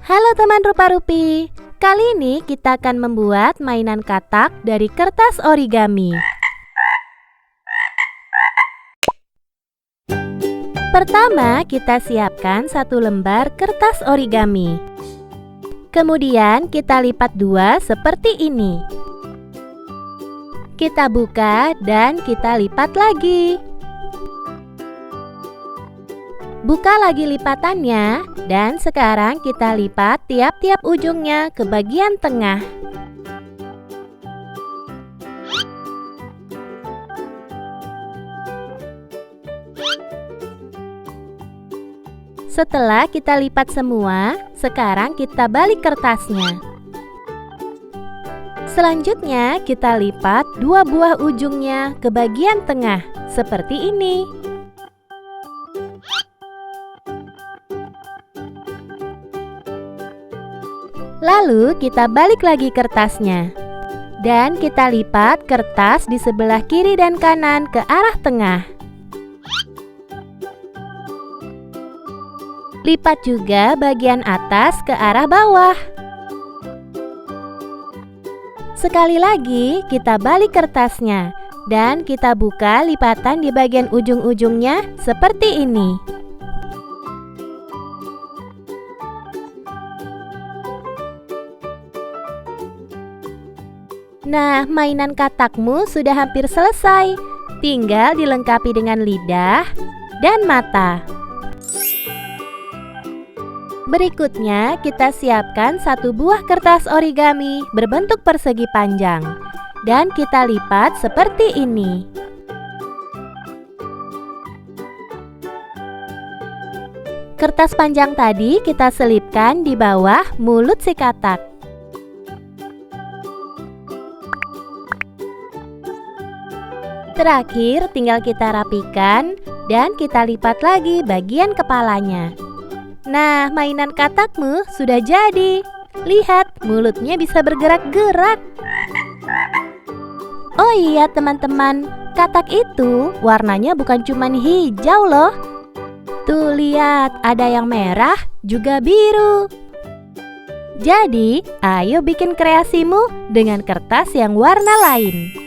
Halo teman rupa-rupi, kali ini kita akan membuat mainan katak dari kertas origami. Pertama, kita siapkan satu lembar kertas origami. Kemudian kita lipat dua seperti ini. Kita buka dan kita lipat lagi. Buka lagi lipatannya, dan sekarang kita lipat tiap-tiap ujungnya ke bagian tengah. Setelah kita lipat semua, sekarang kita balik kertasnya. Selanjutnya, kita lipat dua buah ujungnya ke bagian tengah, seperti ini. Lalu kita balik lagi kertasnya. Dan kita lipat kertas di sebelah kiri dan kanan ke arah tengah. Lipat juga bagian atas ke arah bawah. Sekali lagi kita balik kertasnya. Dan kita buka lipatan di bagian ujung-ujungnya seperti ini. Nah, mainan katakmu sudah hampir selesai. Tinggal dilengkapi dengan lidah dan mata. Berikutnya, kita siapkan satu buah kertas origami berbentuk persegi panjang. Dan kita lipat seperti ini. Kertas panjang tadi kita selipkan di bawah mulut si katak. Terakhir, tinggal kita rapikan dan kita lipat lagi bagian kepalanya. Nah, mainan katakmu sudah jadi. Lihat, mulutnya bisa bergerak-gerak. Oh iya teman-teman, katak itu warnanya bukan cuma hijau loh. Tuh lihat, ada yang merah juga biru. Jadi, ayo bikin kreasimu dengan kertas yang warna lain.